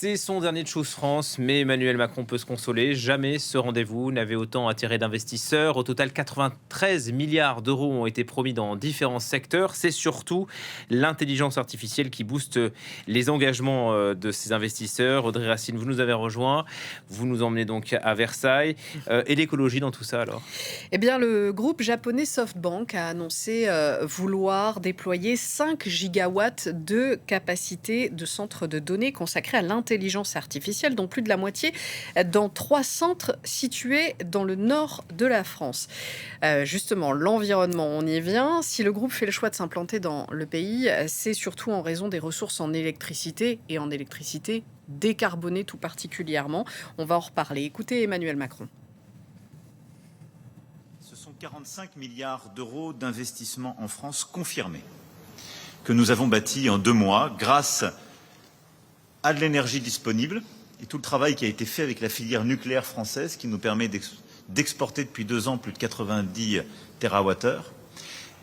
C'est son dernier de Chose France, mais Emmanuel Macron peut se consoler. Jamais ce rendez-vous n'avait autant attiré d'investisseurs. Au total, 93 milliards d'euros ont été promis dans différents secteurs. C'est surtout l'intelligence artificielle qui booste les engagements de ces investisseurs. Audrey Racine, vous nous avez rejoint. Vous nous emmenez donc à Versailles. Et l'écologie dans tout ça alors? Eh bien, le groupe japonais SoftBank a annoncé vouloir déployer 5 gigawatts de capacité de centres de données consacrés à l'intelligence artificielle, dont plus de la moitié dans 3 centres situés dans le nord de la France. Justement, l'environnement, on y vient. Si le groupe fait le choix de s'implanter dans le pays, c'est surtout en raison des ressources en électricité et en électricité décarbonée tout particulièrement. On va en reparler. Écoutez Emmanuel Macron. Ce sont 45 milliards d'euros d'investissement en France confirmés que nous avons bâtis en 2 mois grâce à de l'énergie disponible et tout le travail qui a été fait avec la filière nucléaire française qui nous permet d'exporter depuis 2 ans plus de 90 TWh.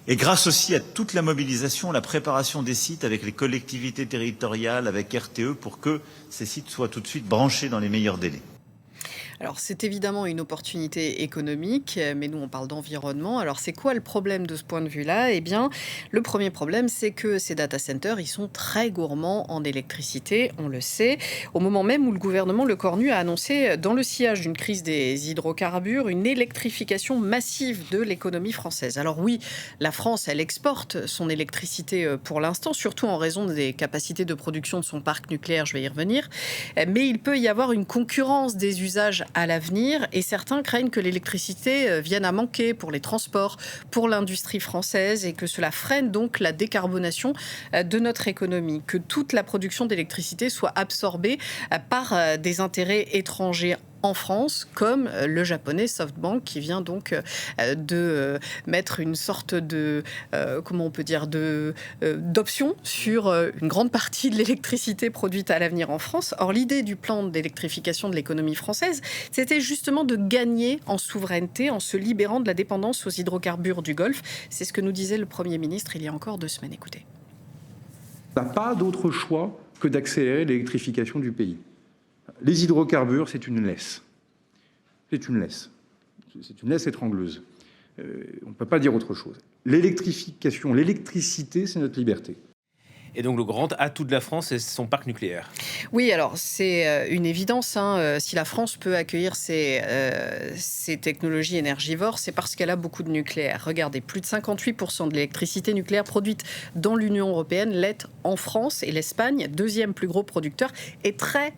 Et grâce aussi à toute la mobilisation, la préparation des sites avec les collectivités territoriales, avec RTE, pour que ces sites soient tout de suite branchés dans les meilleurs délais. Alors, c'est évidemment une opportunité économique, mais nous, on parle d'environnement. Alors, c'est quoi le problème de ce point de vue-là? Eh bien, le premier problème, c'est que ces data centers, ils sont très gourmands en électricité, on le sait, au moment même où le gouvernement Le Cornu a annoncé, dans le sillage d'une crise des hydrocarbures, une électrification massive de l'économie française. Alors oui, la France, elle exporte son électricité pour l'instant, surtout en raison des capacités de production de son parc nucléaire, je vais y revenir, mais il peut y avoir une concurrence des usages à l'avenir et certains craignent que l'électricité vienne à manquer pour les transports, pour l'industrie française et que cela freine donc la décarbonation de notre économie, que toute la production d'électricité soit absorbée par des intérêts étrangers en France, comme le japonais SoftBank qui vient donc de mettre une sorte de, comment on peut dire, d'option sur une grande partie de l'électricité produite à l'avenir en France. Or, l'idée du plan d'électrification de l'économie française, c'était justement de gagner en souveraineté en se libérant de la dépendance aux hydrocarbures du Golfe. C'est ce que nous disait le Premier ministre il y a encore 2 semaines. Écoutez. On n'a pas d'autre choix que d'accélérer l'électrification du pays. Les hydrocarbures, c'est une laisse. C'est une laisse. C'est une laisse étrangleuse. On ne peut pas dire autre chose. L'électrification, l'électricité, c'est notre liberté. Et donc le grand atout de la France, c'est son parc nucléaire. Oui, alors c'est une évidence. Si la France peut accueillir ces technologies énergivores, c'est parce qu'elle a beaucoup de nucléaire. Regardez, plus de 58% de l'électricité nucléaire produite dans l'Union européenne l'est en France et l'Espagne, deuxième plus gros producteur, est très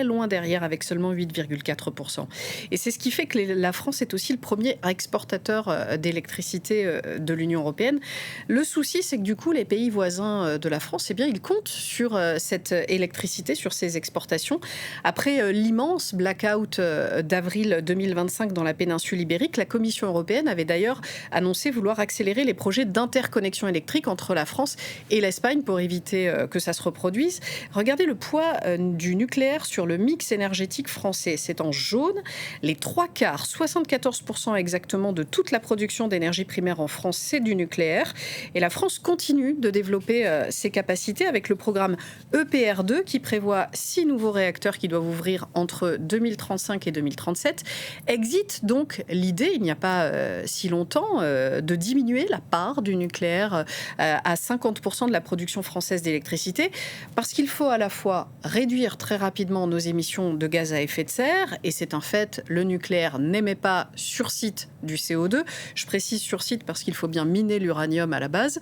loin derrière avec seulement 8,4%. Et c'est ce qui fait que la France est aussi le premier exportateur d'électricité de l'Union européenne. Le souci, c'est que du coup, les pays voisins de la France, eh bien, ils comptent sur cette électricité, sur ces exportations. Après l'immense blackout d'avril 2025 dans la péninsule ibérique, la Commission européenne avait d'ailleurs annoncé vouloir accélérer les projets d'interconnexion électrique entre la France et l'Espagne pour éviter que ça se reproduise. Regardez le poids du nucléaire sur le mix énergétique français. C'est en jaune. Les 3/4, 74% exactement de toute la production d'énergie primaire en France, c'est du nucléaire. Et la France continue de développer ses capacités avec le programme EPR2 qui prévoit 6 nouveaux réacteurs qui doivent ouvrir entre 2035 et 2037. Existe donc l'idée, il n'y a pas si longtemps, de diminuer la part du nucléaire à 50% de la production française d'électricité parce qu'il faut à la fois réduire très rapidement nos émissions de gaz à effet de serre, et c'est un fait, le nucléaire n'émet pas sur site du CO2. Je précise sur site parce qu'il faut bien miner l'uranium à la base.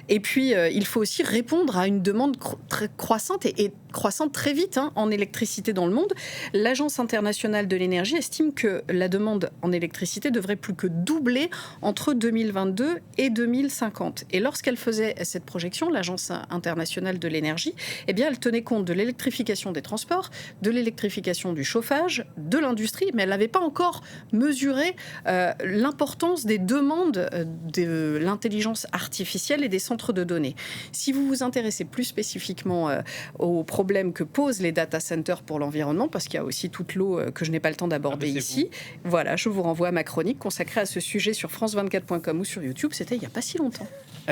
Et puis, il faut aussi répondre à une demande croissante et croissante très vite en électricité dans le monde. L'Agence internationale de l'énergie estime que la demande en électricité devrait plus que doubler entre 2022 et 2050. Et lorsqu'elle faisait cette projection, l'Agence internationale de l'énergie, eh bien, elle tenait compte de l'électrification des transports, de l'électrification du chauffage, de l'industrie, mais elle n'avait pas encore mesuré l'importance des demandes de l'intelligence artificielle et des centres de données. Si vous vous intéressez plus spécifiquement aux problèmes que posent les data centers pour l'environnement, parce qu'il y a aussi toute l'eau que je n'ai pas le temps d'aborder ici, voilà, je vous renvoie à ma chronique consacrée à ce sujet sur france24.com ou sur YouTube. C'était il n'y a pas si longtemps.